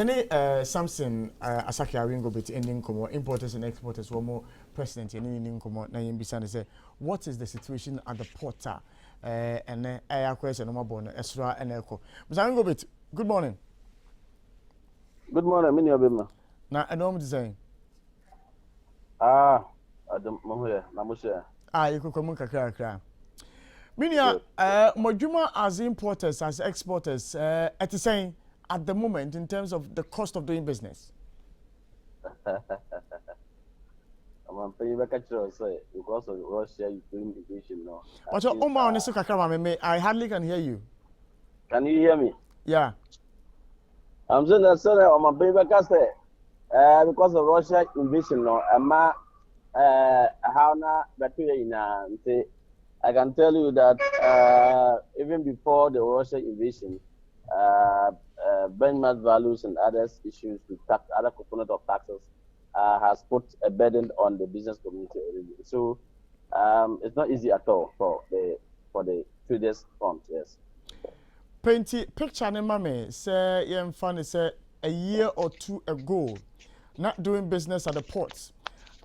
Any Samson Asaki Awingobit ending como importers and exporters were more president in ending como na yembisa say what is the situation at the porter and air question no more bon Esra and Echo. Mr. Awingobit, good morning. Good morning, Mini Obima. Na enom design. Adam Mohuya, Namusha. You could come kakra. Minia Mojuma as importers, as exporters, at the same at the moment in terms of the cost of doing business. I'm paying back at you, say, because of Russia, Ukraine division now. But your Oma on the I hardly can hear you. Can you hear me? Yeah. I'm saying that, sorry, I'm a baby because of Russia invasion now. How now, but I can tell you that even before the Russia invasion, benchmark values and other issues with tax, other component of taxes has put a burden on the business community already. So it's not easy at all for the traders front. Yes. Painty picture ne mame say yem fan say a year or two ago, not doing business at the ports.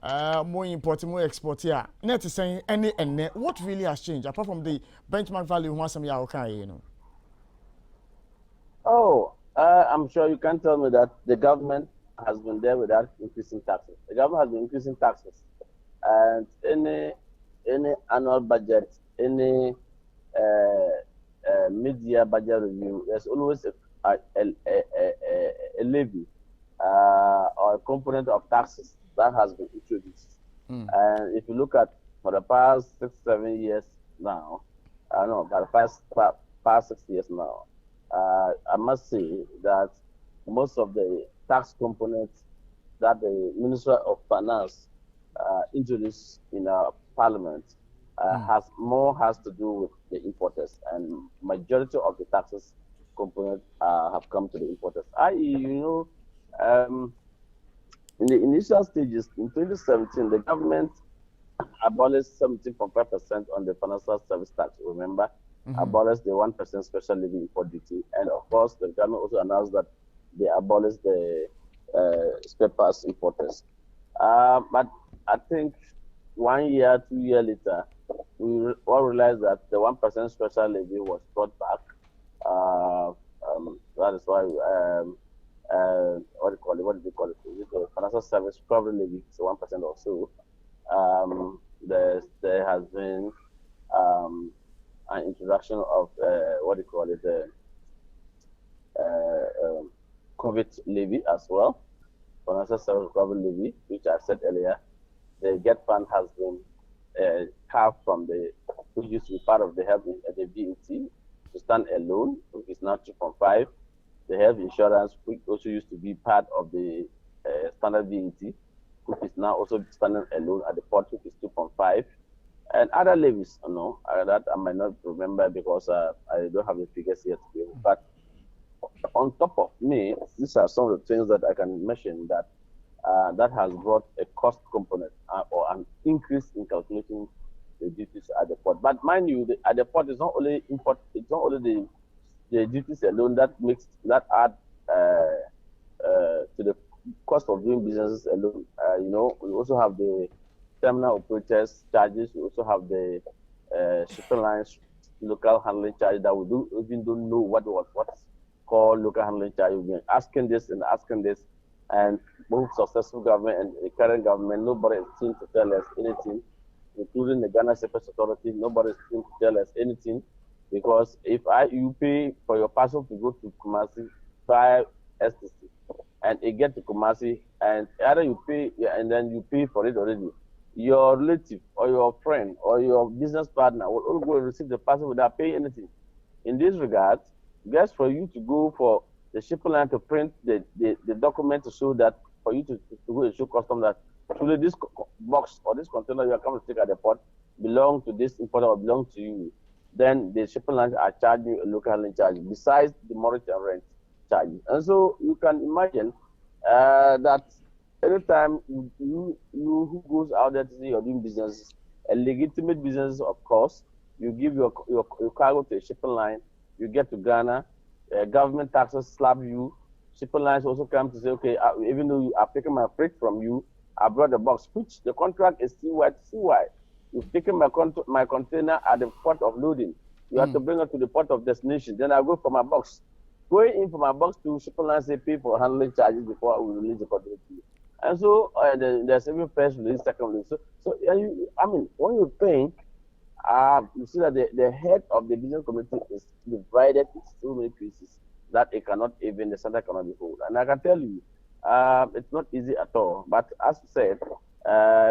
More importing, more exporting. Yeah. Net is saying any and net. What really has changed apart from the benchmark value? Once some year okay, you know. Oh, I'm sure you can tell me that the government has been there without increasing taxes. The government has been increasing taxes, and any annual budget, any mid-year budget review, there's always a levy or a component of taxes that has been introduced. And if you look at for the past 6-7 years now, no, but the past 6 years now, I must say that most of the tax components that the Minister of Finance introduced in our Parliament has to do with the importers, and majority of the taxes component have come to the importers. In the initial stages in 2017, the government abolished 17.5% on the financial service tax. Remember, abolished the 1% special levy import duty, and of course, the government also announced that they abolished the spare parts importers. But I think 1 year, 2 years later, we all realized that the 1% special levy was brought back. That is why what do they call it? The financial service probably levy is 1% or so. There has been an introduction of COVID levy as well, financial service recovery levy, which I said earlier. The GET fund has been carved from which used to be part of the health, the VAT, to stand alone, which is now 2.5. The health insurance, which also used to be part of the standard VAT, which is now also standing alone at the port, which is 2.5. And other levies, that I might not remember because I don't have the figures yet. But on top of me, these are some of the things that I can mention that has brought a cost component or an increase in calculating the duties at the port. But mind you, at the port, it's not only import, it's not only the duties alone that add to the cost of doing businesses alone. We also have the terminal operators charges. We also have the shipping lines local handling charge that we don't know what's called local handling charge. We've been asking this, and both successful government and the current government, nobody seems to tell us anything, including the Ghana Surface Authority. Nobody seems to tell us anything, because if you pay for your parcel to go to Kumasi via STC, and it get to Kumasi, and either you pay and then you pay for it already, your relative or your friend or your business partner will all go and receive the parcel without paying anything. In this regard, just for you to go for the shipping line to print the document to show that, for you to go and show custom that truly this box or this container you are coming to take at the port belong to this importer or belong to you, then the shipping lines are charging you a local handling charge besides the mortgage and rent charge. And so you can imagine that anytime you who goes out there to say you're doing business, a legitimate business, of course, you give your cargo to a shipping line, you get to Ghana, government taxes slap you shipping lines also come to say, okay, even though I've taken my freight from you, I brought the box, which the contract is CY to CY. You've taken my container at the port of loading. You have to bring it to the port of destination. Then I go for my box. Going in for my box to shipping lines, say pay for handling charges before we release the container to you. And so there's even first release, second release. So I mean, when you think, you see that the head of the business community is divided into so many pieces that it cannot even, the center cannot be hold. And I can tell you, it's not easy at all. But as you said,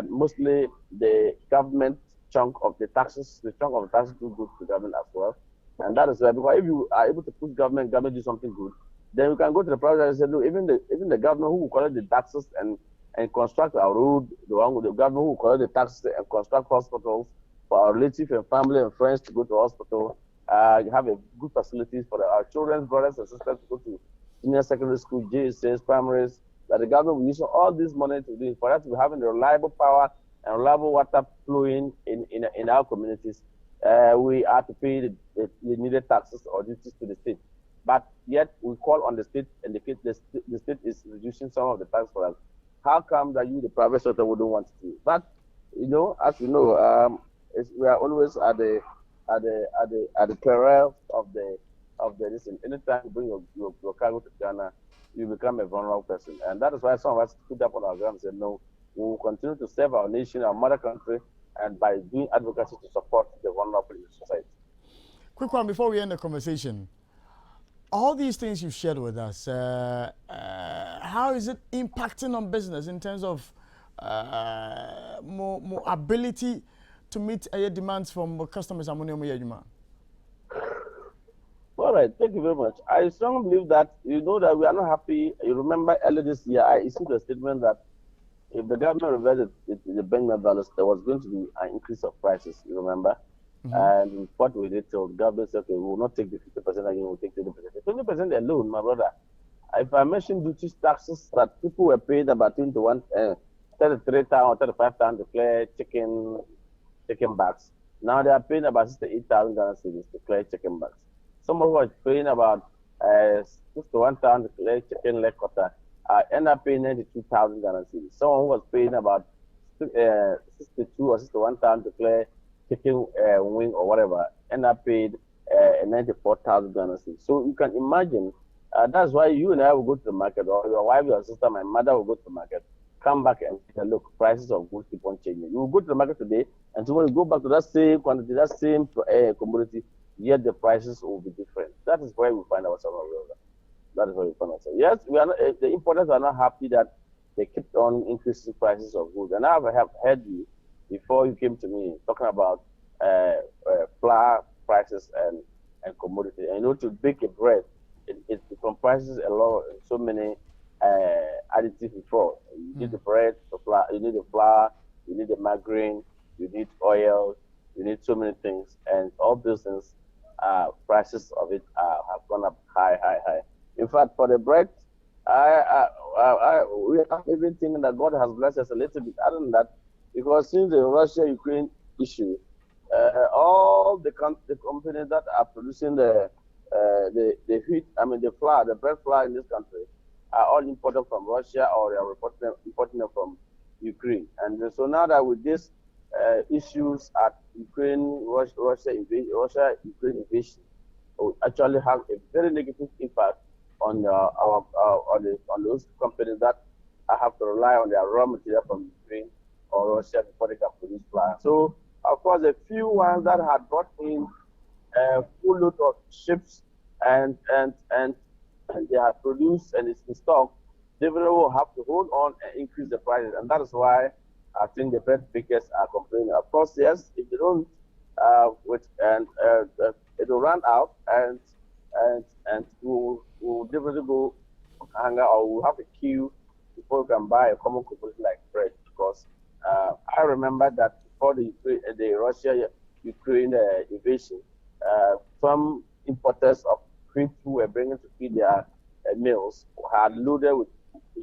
mostly the government chunk of the taxes, the chunk of the taxes do good to government as well. And that is why, because if you are able to push government do something good, then you can go to the private and say, no, even the government who will collect the taxes and construct our road, the government who will collect the taxes and construct hospitals for our relatives and family and friends to go to hospital. You have a good facilities for our children's brothers and sisters to go to senior secondary school, JSS, primaries, that the government will use all this money to do it, for us to be having the reliable power and reliable water flowing in our communities. We are to pay the needed taxes or duties to the state. But yet we call on the state, and the state is reducing some of the tax for us. How come that you, the private sector, wouldn't want to do it? But as you know, we are always at the peril of the listen. Anytime you bring your cargo to Ghana, you become a vulnerable person, and that is why some of us put up on our ground and said, no, we will continue to serve our nation, our mother country, and by doing advocacy to support the vulnerable in society. Quick one before we end the conversation. All these things you've shared with us, how is it impacting on business in terms of more ability to meet demands from customers? All right, thank you very much. I strongly believe that that we are not happy. You remember earlier this year, I issued a statement that if the government reverted the Benjamin balance, there was going to be an increase of prices. You remember? And what we did till the government said, okay, we will not take the 50% again, we'll take 20%. 20% alone, my brother. If I mention duties, taxes that people were paid about 33,000 or 35,000 to clear chicken bags. Now they are paying about 68,000 Ghana cedis to clear chicken bags. Someone who was paying about 61,000 to clear chicken leg quarter end up paying 92,000 Ghana cedis. Someone who was paying about 62 or 61,000 to clear chicken wing or whatever end up paid 94,000 Ghana cedis. So you can imagine. That's why you and I will go to the market, or your wife, your sister, my mother will go to the market, come back and say, look, prices of goods keep on changing. You will go to the market today, and tomorrow you go back to that same quantity, that same commodity, yet the prices will be different. That is where we find ourselves. That is where we find ourselves. Yes, we are not, the importers are not happy that they kept on increasing prices of goods. And I have heard you, before you came to me, talking about flour prices and commodity. And to bake a bread, it comprises a lot, so many additives before. You need the bread, the flour, you need the flour, you need the margarine, you need oil, you need so many things, and all those things, prices of it have gone up high. In fact, for the bread, we have everything that God has blessed us a little bit. Other than that, because since the Russia-Ukraine issue, all the companies that are producing the wheat, the flour, the bread flour in this country, are all imported from Russia, or they are importing them from Ukraine. And so now that with these issues at Russia-Ukraine invasion, will actually have a very negative impact on those companies that have to rely on their raw material from Ukraine or Russia before they can produce flour. So, of course, a few ones that had brought in a full load of ships and they are produced and it's in stock, they will have to hold on and increase the prices. And that is why I think the bread bakers are complaining. Of course, yes, if they don't, it will run out and we'll definitely go hunger, or we'll have a queue before you can buy a common commodity like bread. Because I remember that before the Russia-Ukraine invasion, some importers of wheat who were bringing to feed their mills had loaded with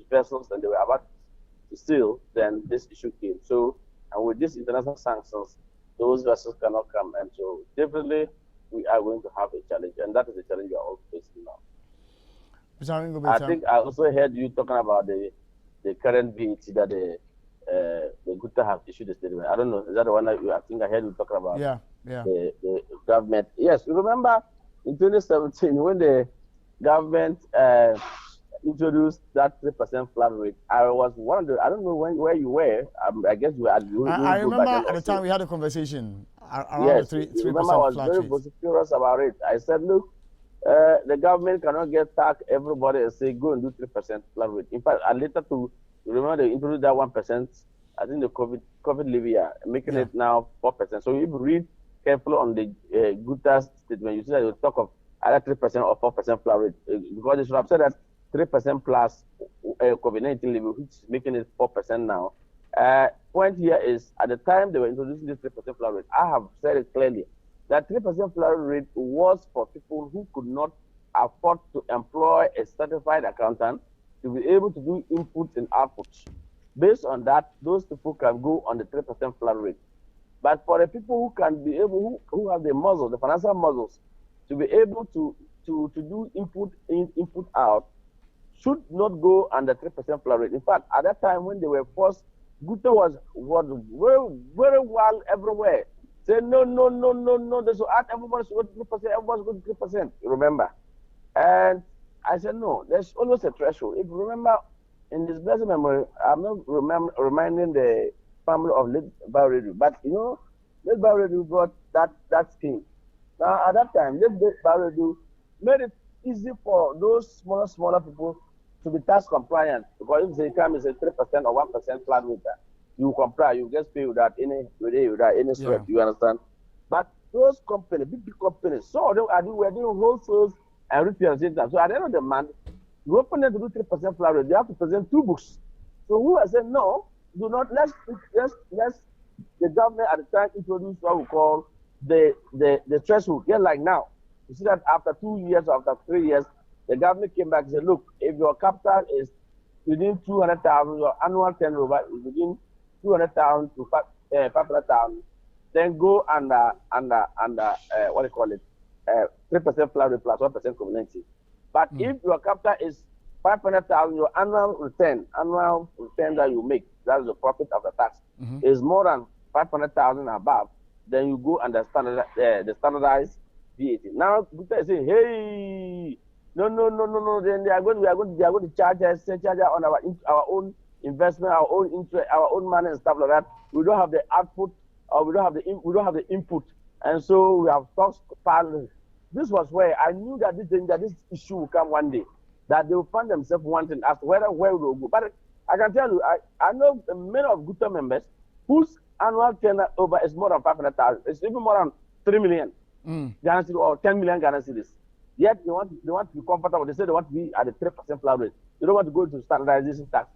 vessels and they were about to sail. Then this issue came. So, and with these international sanctions, those vessels cannot come. And so, definitely, we are going to have a challenge, and that is the challenge we are all facing now. I think I also heard you talking about the current VAT that the Gutta have issued a statement. I don't know. Is that the one that I think I heard you talking about? Yeah. The government. Yes, you remember in 2017 when the government introduced that 3% flat rate. I was one of the. I don't know where you were. I guess you had. I remember at the time we had a conversation around yes, the 3% remember I was flat very rate. vociferous about it. I said, look, the government cannot get tax everybody and say go and do 3% flat rate. In fact, I later to remember they introduced that 1%. I think the COVID levy, making it now 4%. So if you read carefully on the Gutta statement, you see that you talk of either 3% or 4% flat rate because they should have said that 3% plus COVID-19 levy, which is making it 4% now. Point here is at the time they were introducing this 3% flat rate, I have said it clearly that 3% flat rate was for people who could not afford to employ a certified accountant to be able to do inputs and outputs. Based on that, those people can go on the 3% flat rate. But for the people who can be able, who have the muscles, the financial muscles, to be able to do input in, input out, should not go under 3% flat rate. In fact, at that time when they were forced, Gutta was very well everywhere. Say no, they should add everybody should go to 3%, everybody should go to 3%. Remember? And I said no, there's always a threshold. If you remember, in this blessed memory, I'm not reminding the family of late Bauredu, but you know, late Bauredu brought that scheme. Now at that time, late Bauredu made it easy for those smaller people to be tax compliant, because if the income is a 3% or 1% flat rate, you comply, you just pay without any sweat. You understand? But those companies, big companies, some of them were doing wholesales and retail at the same time. So at the end of the month, you open them to do 3% flat rate, they have to present 2 books. So who has said no, do not let's the government at the time introduce what we call the threshold. Yeah, like now. You see that after 2 years, after 3 years, the government came back and said, look, if your capital is within 200,000, your annual turnover is within 200,000 to 500,000, then go under what do you call it, 3% flat rate plus 1% community. But if your capital is 500,000, your annual return that you make, that is the profit after tax, is more than 500,000 above, then you go under the standardized VAT. Now, Gutta is saying, hey, no. Then they are going to charge us on our own investment, our own interest, our own money and stuff like that. We don't have the output, or we don't have the input, and so we have talks. This was where I knew that this issue will come one day, that they will find themselves wanting as to where will go. But I can tell you, I know many of Gutta members whose annual turnover is more than 500,000. It's even more than 3 million Ghana cedis or 10 million Ghana cedis. Yet they want to be comfortable. They say they want to be at the 3% flat rate. They don't want to go into standardization tax.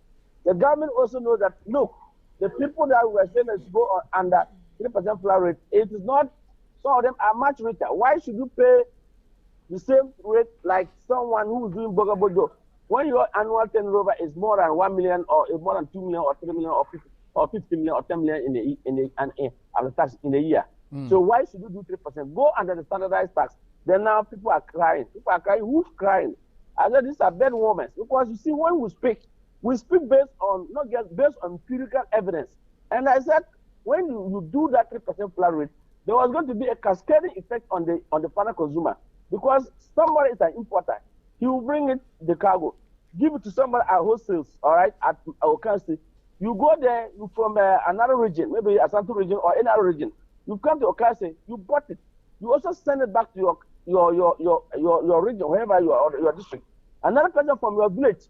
The government also knows that, look, the people that were saying that go on under 3% flat rate, it is not, some of them are much richer. Why should you pay the same rate like someone who is doing bogo when your annual turnover is more than 1 million or more than 2 million or 3 million or 50 million or 10 million in the tax in a year? So why should you do 3%? Go under the standardized tax. Then now people are crying. Who's crying? I said these are bad women, because you see, when we speak based on not just based on empirical evidence. And I said when you do that 3% flat rate, there was going to be a cascading effect on the final consumer, because somebody is an importer. He will bring it the cargo, give it to somebody at wholesales, all right, at our country. You go there, you from another region, maybe a Santo region or any other region. You come to Okase, you bought it. You also send it back to your region, wherever you are, or your district. Another person from your village,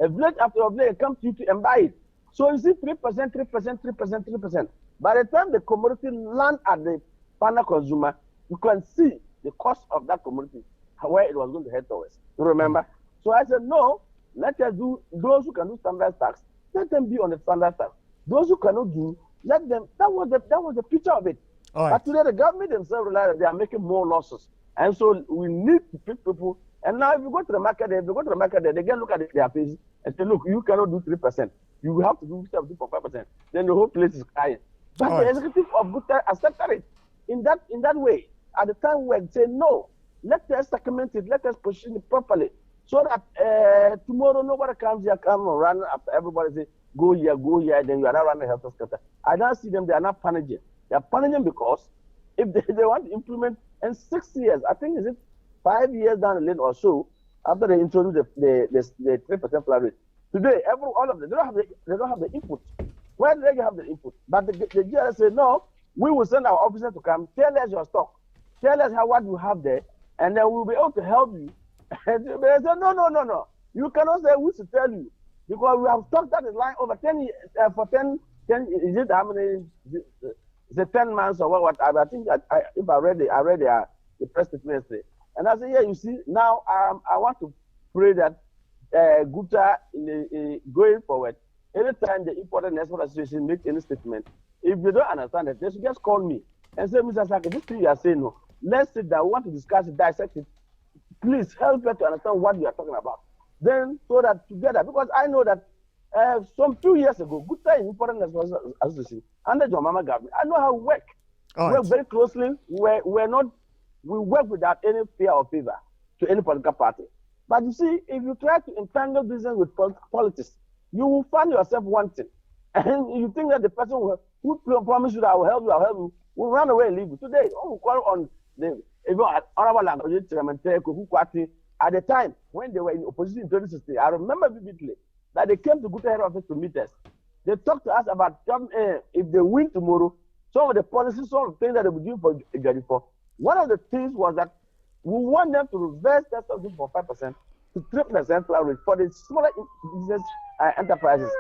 a village after your village, comes to you and buy it. So you see 3%. By the time the commodity land at the final consumer, you can see the cost of that commodity, where it was going to head towards. You remember? So I said, no, let us do, those who can do standard tax, let them be on the standard tax. Those who cannot do, let them, that was the picture of it. Right. But today the government themselves realize that they are making more losses. And so we need to pick people. And now if you go to the market there, they can look at their faces and say, look, you cannot do 3%. You will have to do 2.5%. Then the whole place is crying. But the executive of Gutta accepted it in that way. At the time we said, no, let us document it, let us position it properly, so that tomorrow nobody comes here, come and run after everybody say, go here, then you are not running the health sector. I don't see them, they are not panicking. They are panicking because if they want to implement in 6 years, I think is it 5 years down the lane or so, after they introduce the 3% flat rate. Today, all of them, they don't have the input. Where do they have the input? But the GRS say, no, we will send our officers to come, tell us your stock, tell us what you have there, and then we'll be able to help you. And they say, no. You cannot say we should tell you. Because we have stocked that line over 10 years, for 10, is it how many, is it 10 months or what? I think if I read the press statement yesterday. And I say, yeah, you see, now I want to pray that Gupta, going forward, anytime the Import and Export Association make any statement, if they don't understand it, they should just call me and say, Mr. Asaki, this thing you are saying, no, let's sit down, we want to discuss it, dissect it. Please help us to understand what you are talking about. Then, so that together, because I know that some 2 years ago, Gupta in Import and Export Association, under John Mama government, I know how we work. We work very closely. We work without any fear or favor to any political party. But you see, if you try to entangle business with politics, you will find yourself wanting. And you think that the person who promised you that I will help you, will run away and leave you. Today, we call on the honorable language at the time when they were in opposition in 2016. I remember vividly that they came to Gupta head office to meet us. They talked to us about if they win tomorrow, some of the policies, some of the things that they will do for Jadipo. One of the things was that we want them to reverse that subsidy from 5% to 3% flat rate for the smaller business enterprises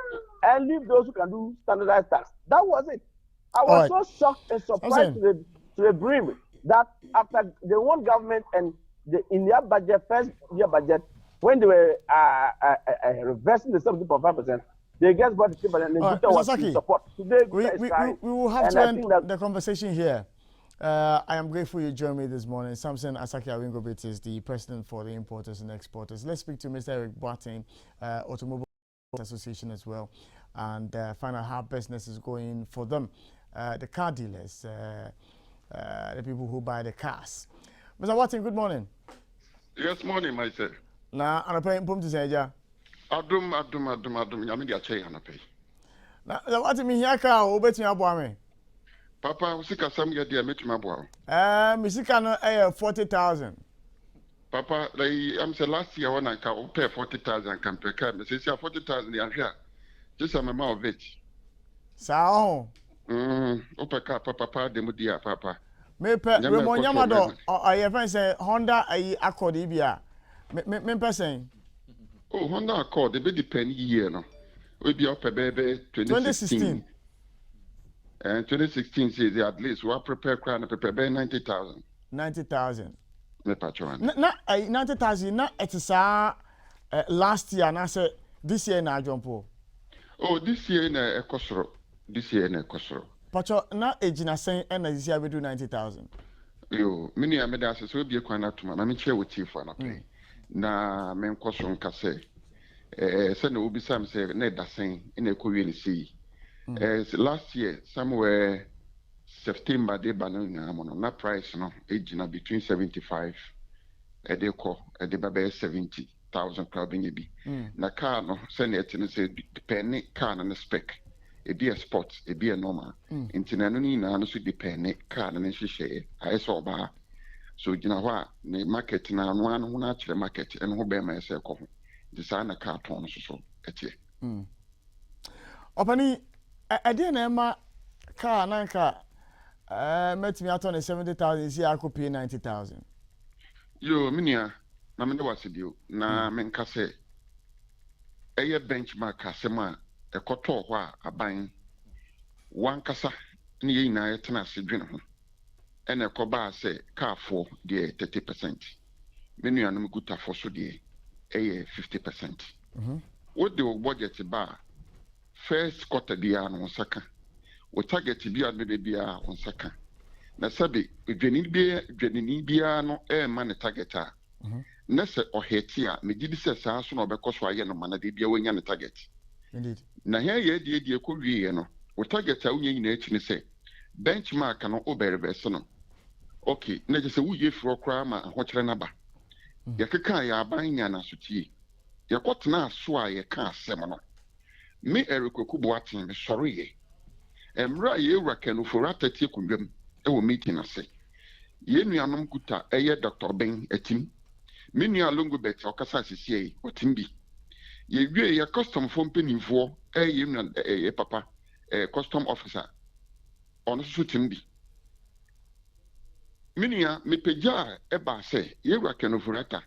and leave those who can do standardized tax. That was it. I was so shocked and surprised to the brim that after the one government and in their budget, first year budget, when they were reversing the subsidy from 5%, they just brought the table and then was in support. Today, we will have to end the conversation here. I am grateful you joined me this morning. Samson Asaki Awingobit is the president for the importers and exporters. Let's speak to Mr. Eric Boateng, Automobile Association as well, and find out how business is going for them. The car dealers, the people who buy the cars. Mr. Boateng, good morning. Yes, morning, myself. Now, I'm paying pum to say, yeah. Adum. Yami dia chey anape. Now, what do you mean here? Car, who bet me about me? Papa, usika sam ya dia metima boa. Misika no 40,000. Papa, I'm say last year when I can pay 40,000 can pay car. Me say 40,000 ya here. Just a mama of it. Sao. Opa car papa demu dia papa. Me pe remonyama do I friend say Honda Accord bia. Me person. Oh, Honda Accord, they be depend year no. We be up baby 2016. And 2016 says at least we are prepared crowd prepare by 90,000. 90,000. Me patron. Na 90,000 na it is last year na say this year na jumpo. Oh, this year na ekosoro. This year na ekosoro. Pacho na ejina sen na this year we do 90,000. Yo, many a medasa so be kwana tuma na me share with you for na pay. Na me nkosoro nka say say na obi sam say na da sen na ekowie ni see. Last year, somewhere September, they banana na price no age between 75 a day call a day 70,000 crowd in be. Na car no send it and say depend car and spec. It be a sport, it be a normal. Internationally, no so depend car and share. I saw bar. So you know what the market na one who actually market and who bear myself. Design a car ton so at ye. Opani I didn't know car nanka met me out on 70,000 see I could pay 90,000. Yo minia na me was you na me nka say eye benchmark asema e koto ho a aban wan kasa ne yi na yetena se dwene ho ene ko ba say car for the 30%. Menu anum guta for so de eye 50%. What the budget ba first quarter bia no saka we target bia no bia on saka na sabe dwenini bia no man target a na se oheti a me gidi se saa so no bekoso aye no mana de bia wanya ne target indeed na here ye de ko wie no we target a unya nyina echi ne se benchmark no oberebe so no okay na je se wuye fro kra ma ho kire na ba Yakeka ya abanya na sutie. Yakotena so a yeka asem no. Me erikoku boatin me sori ye. Emra ye wura kenufora tete kundwam e wo meeting ase. Ye nuanom kuta eye Dr. Ben etim. Me nua Awingobit okasa sisie otim bi. Ye wie ye custom fo mpanimfo ye nua papa custom officer. Ono so tim bi. Me nua mepeja e ba se ye wura kenufora ta.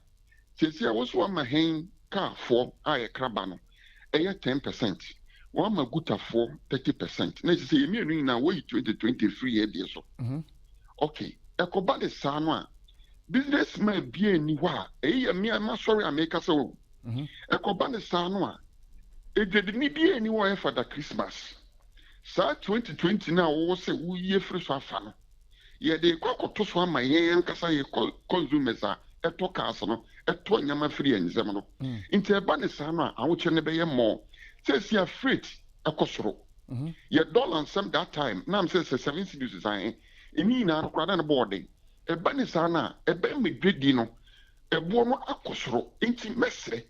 Sisi a woso ama hen kaafo a ye kraba no eye 10%. One ma guta for 30%. Na sisi ye mienu na wo 2023 ye bi so. Okay, ekoba de sa no a businessman bi ani hɔ a ɛyɛ mmea ma sɔre America sɛ wo ɛkɔba ne saa no a edwadini bi ani hɔ a ɛfa da Christmas saa 2020 na wo sɛ wo yie firi so afa no yɛde kɔkɔto so ama yɛn ankasa yɛ consumers a ɛtɔ cars no ɛtɔ nyama firi yɛn nsɛm no nti ɛba ne saa no a awokyɛ ne bɛyɛ mmɔ sɛ si a freight ɛkɔ soro yɛ dollar nsɛm that time na am sɛ 7 cities san ɛni nyinaa koraa na bɔɔden ɛba ne saa na ɛbɛn medwedi no ɛboɔ no akɔ soro nti mɛsrɛ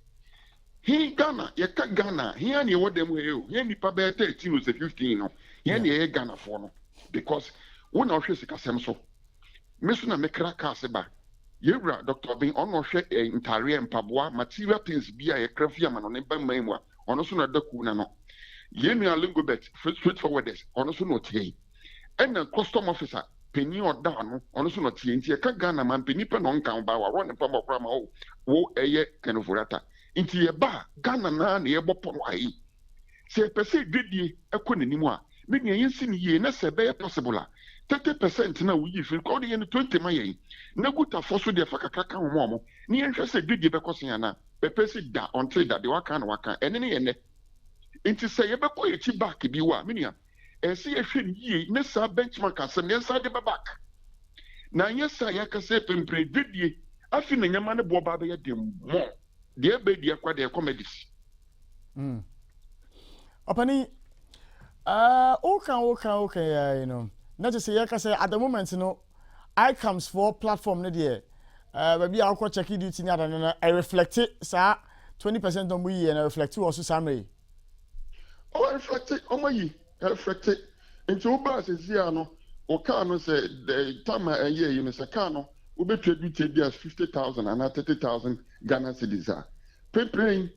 he Ghana yɛka Ghana he ani ɛwɔ dɛm hɛ o he nipa bɛyɛ 13 o sɛ 15 no he ani ɛyɛ Ghana foɔ no because wɔn na ɔhwɛ sikasɛm so me so na mekra kaa se ba yɛwura Dr. Ben ɔno ɔhwɛ ntareɛ mpaboa material things bi a yɛkra fi ama no ne ba mman mu a ɔno so na daku na no yɛnua Awingobit straight forwarders ɔno so na ɔtie ɛna custom officer penny oda no ono so no tie nti e ka Ghana man penny pe no nkan ba wa ro ne pa mokra ma wo eye kenofurata nti ye ba Ghana na ye bopo no ayi se pese dwedie ekọ nanimu a me nua yensi ne ye na se be possible a 30% na wo yi fi ko de ye 20 ma ye na guta foso de fa kakaka ho mo ne ye hwɛ se dwedie be koso ya na pese da until that de waka na waka ene ne ye ne nti se ye be ko ye chi back bi wa me nua ɛsɛ yɛhwɛ ne yie ne saa benchmark asɛm ne nsa de back na nyɛ saa yɛkasɛ pempere dwedie afi na nyama ne boɔ ba bɛyɛ de mmɔ deɛ bɛdi akwa deɛ comedies ɔpani woka you know na just yɛkasɛ at the moment no icomes for platform ne deɛ baabi a wokɔ check duty ne adane no I reflect saa 20% no mu yie na reflect wɔ so saa mmerɛ reflect ɔma yi reflect into uba says no or car no say the time a year you know say car no we be trade as 50,000 and 30,000 Ghana cedis are paying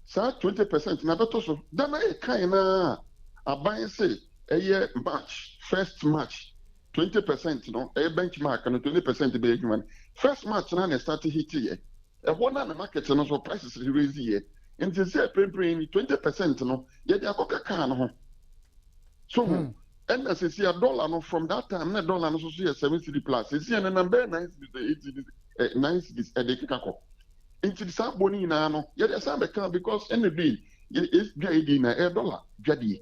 sa 20% na beto so then I kind na aban say a year March first March 20% no a benchmark and 20% be human first March na start hit here e one na market no so prices raise here and they say paying 20% no ye dey akoka car no so and as you see a dollar no from that time na dollar no so see 7 cedi plus you see an number 9 cedi 9 cedi e dey kikako into the same boni na no ye dey say be because any day is dwadi na a dollar dwadi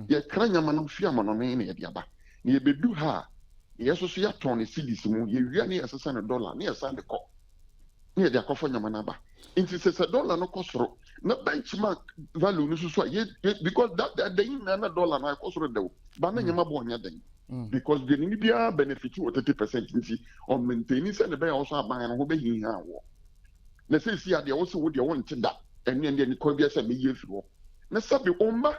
ye kranya ma no fiam no ne ye aba na ye bedu ha ye so so ya ton cedis mu ye wia ne asesa no dollar ne yesa de ko ne ye dey akofo nyama na ba into say dollar no kosoro na benchmark value no so ye because that the na dollar na kosoro de ba na nyama bo nya den because the ni bia benefit with 30% nti on maintaining say the be also aban no ho be hin ha wo na say see ade wo so wo de won tida ene ne ko bia say me ye firo na sabi omma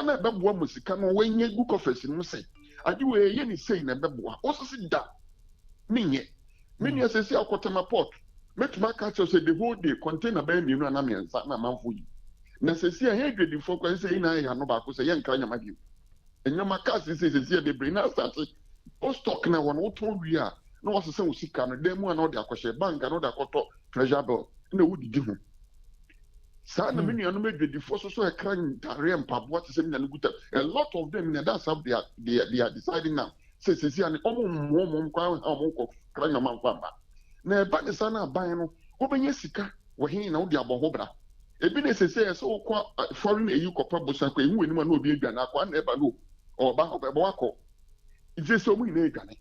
na be bo musika no wenye gu kofesi no say ade we ye ni say na be bo o so si da menye menu say see akotema port met my catch say the whole day container by me no na me nsa na manfo yi na say see here dwedi fo kwa say ina ya no ba ko say ye nkra nyama bi enyama ka say say the brain na start o stock na won to wi a na wo say usika no dem na o de akɔhye bank na o de akɔtɔ treasure bill na wo didi ho sa na menu no medwedi fo so e kra ntare mpaboa te say me na guta a lot of them na that's how they are deciding now say see ani omo kwa omo kra nyama mfa ba na eba de sana ban no obenye sika wo hin na wo de abɔ ho bra ebi na sese so kwa foreign EU kopa bosan kwa ehu enima na obi edwa na akwa na eba no oba obebo akɔ ije so mu ina edwane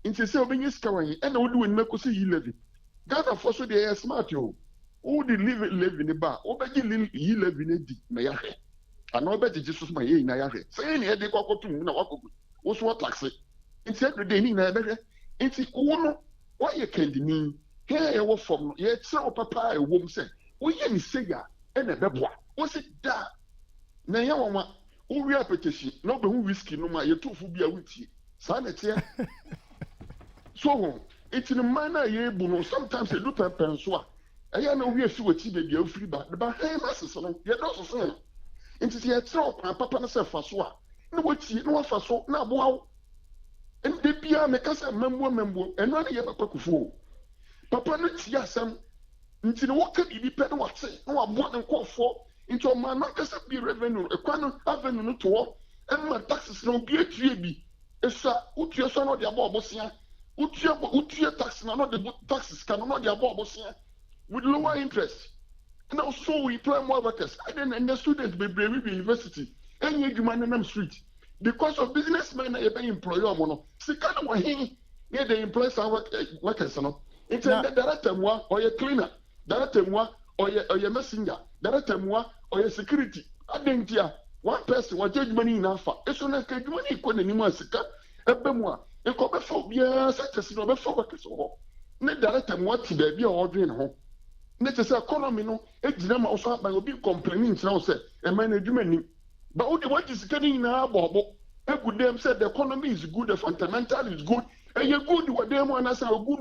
nti se obenye sika wo hin na wo de woni makosi yi levy Ghana for so dey smart yo wo de levy ne ba obeji yi levy ne di na ya hwe ana obeji Jesus ma ye na ya hwe se ne e de kwakotu mu na wakoku wo so tax nti every day ni na ebe hwe nti wo no why you can mean Here you from ye tell papa a wom say, we ye say ya, and a beboa. Was it da? Na ya wama, we repetition, no be whiskey no ma, ye too be a witty. Sanity. So, it's in a manner ye buno, sometimes a loop and pensua. I know we are sure to be a free back, but hey, master, son, ye don't say. It is yet so, and papa and self for swa. No, what's it, no for so, now, wow. And the Pia make us a member, and none of you fool. Papa, not yasam, into the water, you depend what say, no, I'm one and call for, into a man, not just be revenue, a quantum avenue to walk, and my taxes no be a tree. It's a Utia son of the Abobosia, Utia tax, not the taxes cannot the Abobosia, with lower interest. And also we employ more workers. And the students be brave university, and you man in them street. Because of businessmen, I pay employer mono. See, kind of way, yeah, they employ some workers. It's a director moi or a cleaner, director moi or a messenger, director moi or a security. I think here, one person will judge money in alpha. It's on a good money, couldn't any more sicker. A bemoir, and come before, yes, such as no before workers. No director moi to be ordering home. Necessary economy no, it's them also by be complaining now, say, a management. But what is getting in our bubble? A good them said the economy is good, the fundamental is good, and you're good what them want to say a good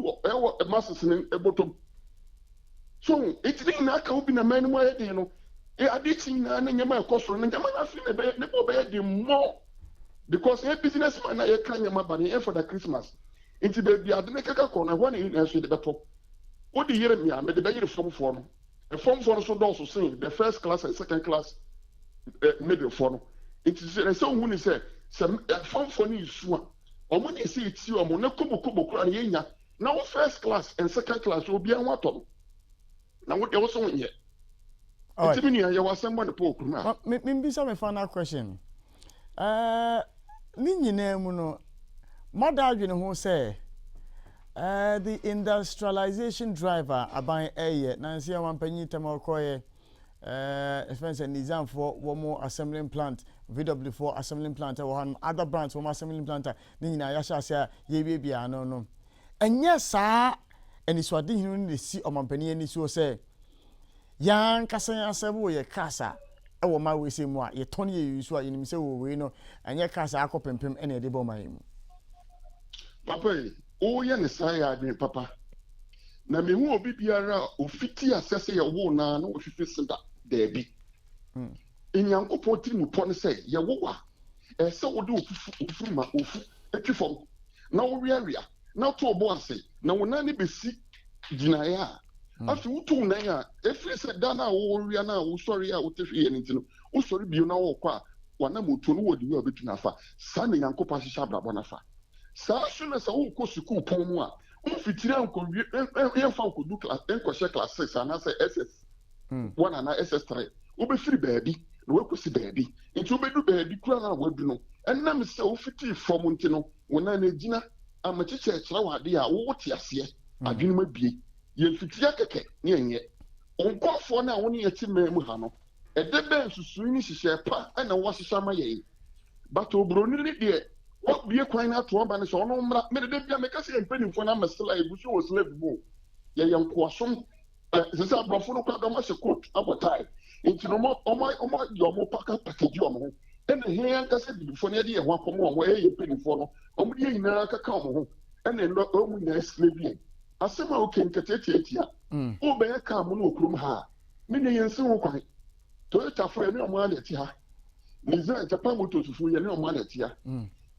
a master's in a bottom. So it's not open a man where you know, I did see and your cost and the man feel the more because a businessman I can't your money for the Christmas. Into the other corner, one in the battle. What do you hear me? I made the better form. A form for so also saying the first class and second class middle form. It is a song when he said, some form for me is one. Or when you see it's you, I'm on a kubo crying. Now, first class and second class will be a water. Now, what else on yet? It's meaning you was someone to poke. Maybe some final question. Nini name, no, Mother, you know who say. The industrialization driver aban eye Nancy Wampanyi Tamakoye expense and design for one more assembling plant VW4 assembling plant or one other branch one assembling plant nina yasha say ye baby no and yes sir and it's what the see on Mampany and so say yan kasanya sebo ye kasa e wo ma we say mo ye ton ye use wa yin say we no and ye kasa akopempem ene de bo mai mu papa oh yeah, Messiah, papa. Na me who obi biara ofiti asese ye wo na na ofifi senda there be. Enyankopon tiri mu pon say ye wo wa. Se wo de ofufu ma ofu etwifom. Na wo wiaria, na to obo ase, na wo na ne besi ginaya. Afi wo to na ya, efiri se da na wo wia na wo sorry a wo tehwe ye ntino. Wo sorry bio na wo kwa wa na moto no wo de wo betuna fa. Sa na Nyankopon ahihya brabo na fa. Sa shuna sa wo ko school pon mu a wo fitiri anko ye fa ko du class enko she class 6 ana say SS 1 ana SS3 wo be free baabi na wo ko si baabi nti wo be du baabi kura na wo du no enam se wo fitiri from nti no wo na na gina amachiche ekira wa de a wo wote ase adwene ma bie ye fitiri akeke ne enye onkofo na wo ne yati memu ha no ede be nsusu ni hihye pa na wo hihye ma ye but obroni ne de what be a quine at one ban so no made a make us a penny for number slave, which was slave bull. Ye young quasson, the Sabrafono Kagamas a coat, about time. Into no more, my, your more packet package, your and the hair does it before the idea one for more way you penny for no, ye in a cacao, and then not only a slave. A summer can catetia, oh, bear come no crum ha. Many and so quite. Toyota for any one at ya. Nizan Japan to fool your no man at ya.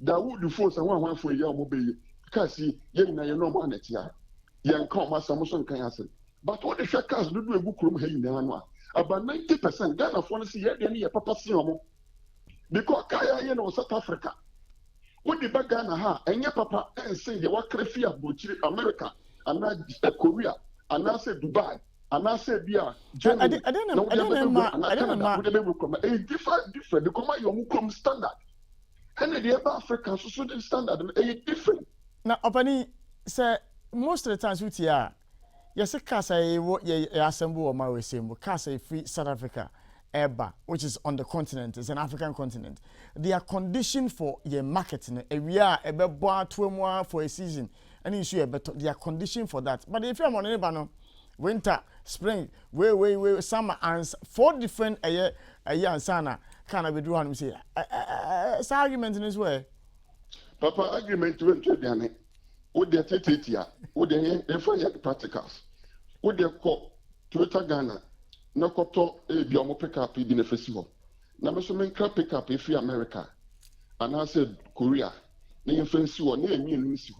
Da would force and one for your mobile because ye na no man at ya. Young come as Samson can answer. But what the shackers do a book room here in the annual. About 90% Ghana for see any papa Simo. Because Kaya, you know, South Africa. What the bag Ghana ha, and your papa and say the work of Butchie America, and not Korea, and I say Dubai, and I say Bia, Germany. I don't know. Different, because your Mukum standard. And the other Africans so the standard different. Now, Opani say most of the times with ya, yes, a casa what ye assemble or my same casa free South Africa, Eba, which is on the continent, it's an African continent. They are conditioned for your marketing. We are a beboa 2 more for a season. any issue better they are conditioned for that. But if you're on any winter, spring, way, summer, and 4 different a year and sana can I be doing say it's argument in this way. Papa agreement to Diane. Would the Tetia, would the fire practicals, would the call Toyota Ghana, no copto a biomo pick up in the festival. Now, so many crap pick up if you America, and I said Korea, near fancy or near me and Missy.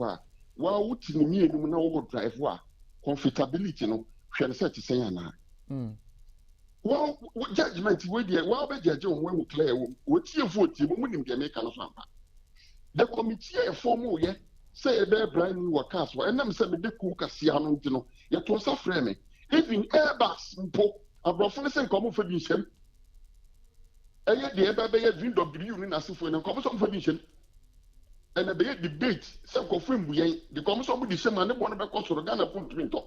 While would me and no drive war, comfortability, no, shall set to say, Anna. Well, what judgment would you, while by judge on when we clear, what you vote, you wouldn't get make an offer. The committee a formal, yeah. Say a brand new workers, and I'm saying the cook as Siano, yet was a frame. Even Airbus, a brothers and common for this. And yet the Airbus window of the union as if we are common for this. And a big debate, some confirm we ain't the common with the same and one of the cost of the Ghana point to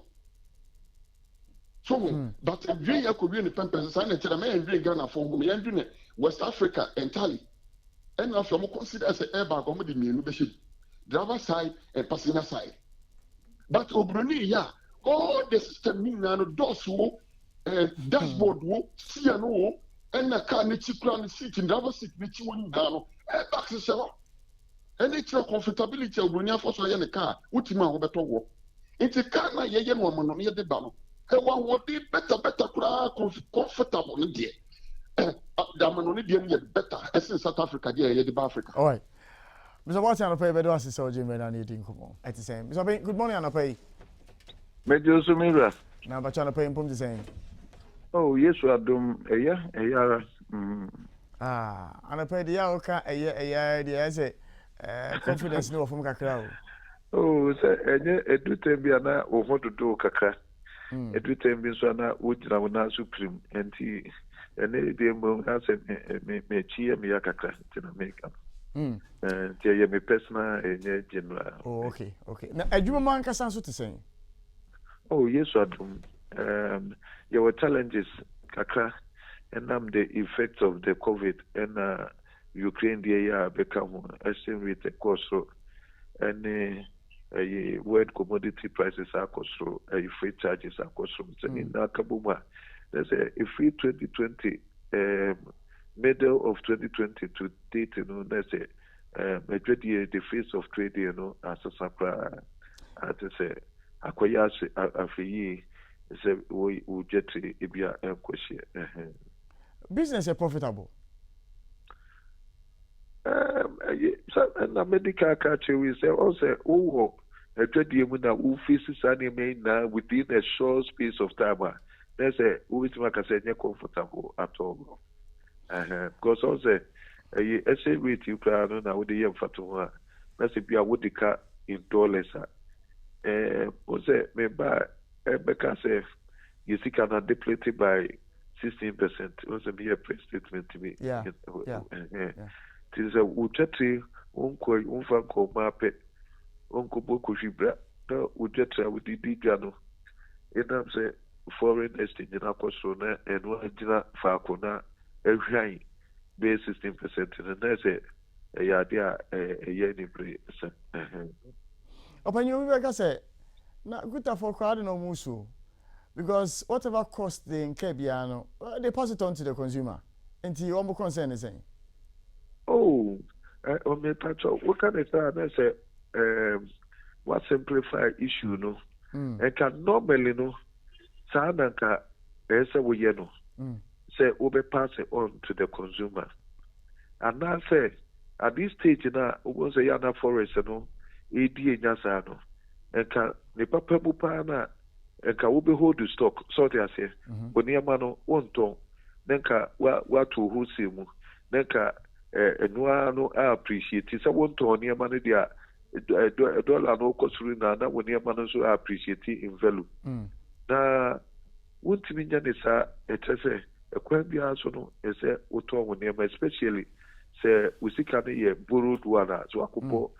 so, but a very Korean pampers and a man and Ghana for me and doing West Africa entirely. And after more consider as an airbag on the mean driver side and passenger side. But Obroni, yeah, all the system mean and doors wo, dashboard wo, CNO, and a car nichi seat in driver seat nichi one down, airbags is a and it's your comfortability of Brunia for so in a car, which man will better walk. It's a car na ye woman on the bano. And one would be better, comfortable in there. Daman better, as in South Africa, yeah, the Africa. All right. Mr. Watson, I'll pay better as it's all Jim and eating come on. At the same. Mr. Bain, good morning, I'll pay. Major Sumira. Now, but I'll pay him the same. Oh, yes, we are doing a year. And I pay the Yaoka a year, the say, confidence no from Cacao. Oh, sir, a do tembiana or what to do, Kaka. A do tembiana would now supreme, and he and they has a cheer me a Kaka to make up. And yeah, me personal and general. Oh, okay. Now, a human man can answer to say. Oh, yes, I do. There were challenges, Kaka, and the effects of the COVID and Ukraine, the year become exchange rate a cost and world commodity prices are cost free charges are cost in Nakabuma. There's a free 2020. Middle of 2020 to date, that's a trade year, the face of trade, as a supply, as I say, acquire a fee, we get to be a question. Business is profitable. And a medical culture, we say also, a trade year with a faces anime now within a short space of time. That's a which make us comfortable at all. Because also a essay rate you can now with the young fatuma. That's if you would car in dollars. Also, member Becca says you see cannot depleted by 16%. Also, be a press statement to me. Yeah. It is a Uchati, Unco, Unfanco, Mape, Unco Boku Shibra, Ujatra with the Digano. And I'm saying foreign exchange in Akosona and one Falcona. Every base 16%, and that's a idea a year in place. Open you, like I say, not good for crowd no musu because whatever cost they incur, they pass it on to the consumer. And you almost concern is saying, oh, on me touch what can I say? That's a what simplify issue, no, and can normally no, Sanaka, there's a way, no. Say we pass it on to the consumer. And now say at this stage now we say yana forest no edi nyasa no and can the papa bupa na and can we hold the stock so they say when yama no wonton then ka wa to who see mu then ka no appreciate it so wonton yama no dia dollar no kosuru na when yama no so appreciate in value na wontimi nya ne sa etese ekwabia so no ese oto wonema especially say usika ne ye borrowed one so akopo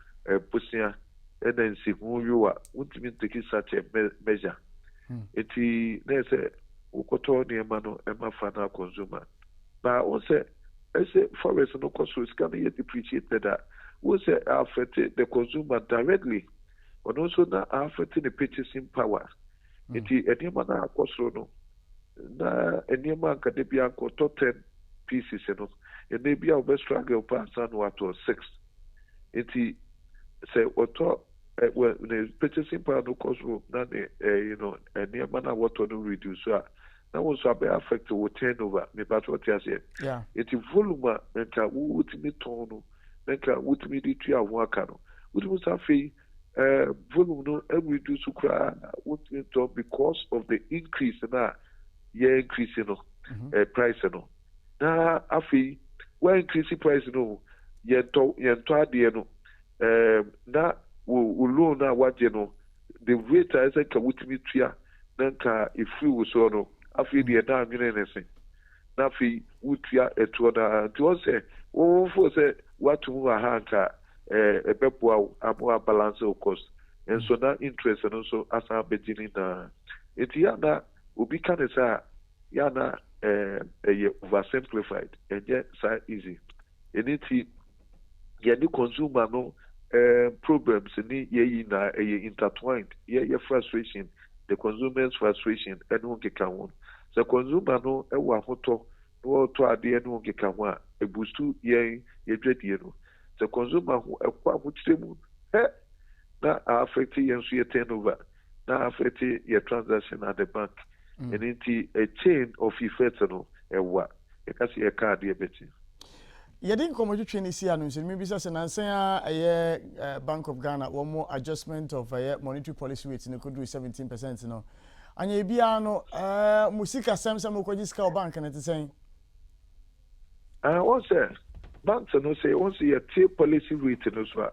pusia and then si huwa wontimi take such a measure eti na say ukoto nema no ema fana consumer ba o say ese forest no cost usika ne ye depreciated that we say affect the consumer directly and also na affecting the purchasing power. Iti enema na akosoro no na enema akadebia ko top 10 pieces no ene bia obe struggle pass and what was 6 iti say auto well the purchasing power no kosoro na enema na what no reduce so na was be affect wo turnover me but what you say yeah iti volume nka wutimi ton no nka wutimi di tua ho aka no wutimi safi volume no reduce because of the increase in increase price no. Na afi when increase price no yento ade no na wo loan na waje no the rate is ka wutimi tua na nka ifri so no afi de na nwene nese na afi wutua eto na to say wo fo say watu ha nka ebepoa amo balance of cost and so that interest and also as a beginning na etiana obi kan say yana oversimplified and yet so easy eniti the consumer no problems ni ye na intertwined ye frustration the consumer's frustration and won keka won so consumer no e wa hoto no to ade no keka ho a e boost ye dwadie no the consumer who akwa mutiremu na affect your turnover na affect your transaction at the bank and into a chain of effects no ewa e ka se e card e beti yɛde nkɔmmɔtwetwe ne si ano nso mebisa sɛ nansan a ɛyɛ Bank of Ghana one more adjustment of monetary policy rate no could do 17% no anya bia no musika samsam okɔgye sika bank no te sɛn what say banks no say once you take policy rate no so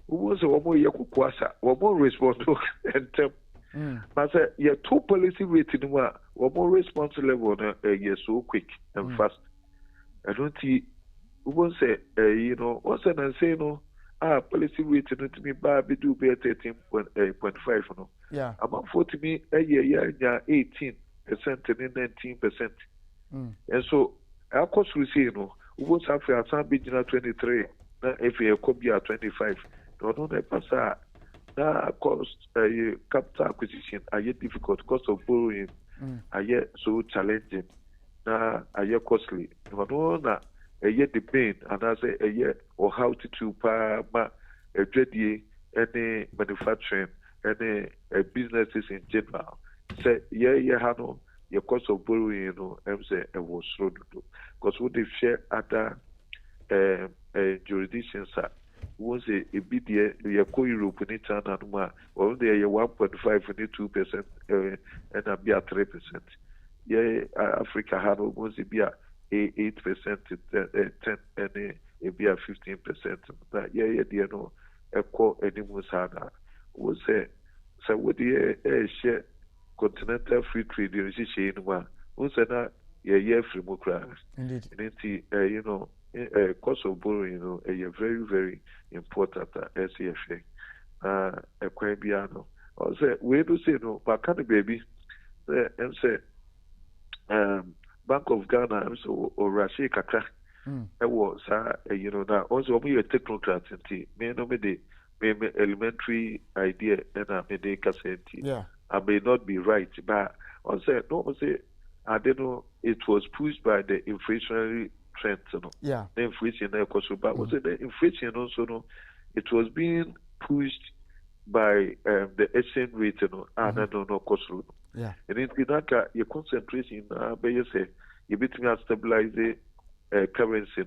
we say one more year kukwasa one more respond and but say your two policy rate no one more response level no so quick and fast I don't see we say what's an say no policy rate no to me ba be do be 13.5 no yeah about 40 me a year 18% and 19% and so our cost we say no we was after some bigina 23 na if you could be at 25 no pass na cost capital acquisition are difficult cost of borrowing are so challenging na are costly no na the pain and I say or how to pa ma any manufacturing any businesses in general say no your cost of borrowing say it was slow to because what they share other jurisdictions once a bit your Europe in China or they 1.5 and 2% and a be at 3%. Africa had almost be a 8% to 10 and a be a 15%. That dear no echo any musada was say so what the share continental free trade in one na free mukra indeed and cost of borrowing very very important as SCFA equibiano or say we do say no but can baby and say Bank of Ghana so or Rashi Kaka I was now also we a technocrat me no me the elementary idea and I made a cassette yeah I may not be right, but I said no. I don't know. It was pushed by the inflationary trend, yeah. The inflation, but was it the inflation also? No, it was being pushed by the exchange rate, and I don't know cost. Yeah, and in Pinaka, your concentration, you say you between stabilize the currency,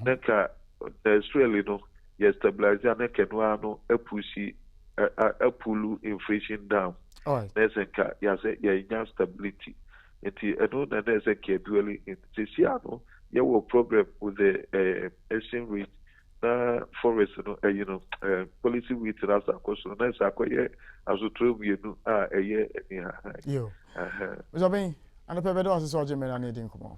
Naka, Australia, you stabilize, and can no pushy pull inflation down. oh There's a stability. I know that there's a capability in Tiziano. You have a problem with the exchange rate, forest, policy rate as a question. That's a quite as a true, a year. yo. Mr. Bain, and the paper does is all Jimmy and Nadine. Come on.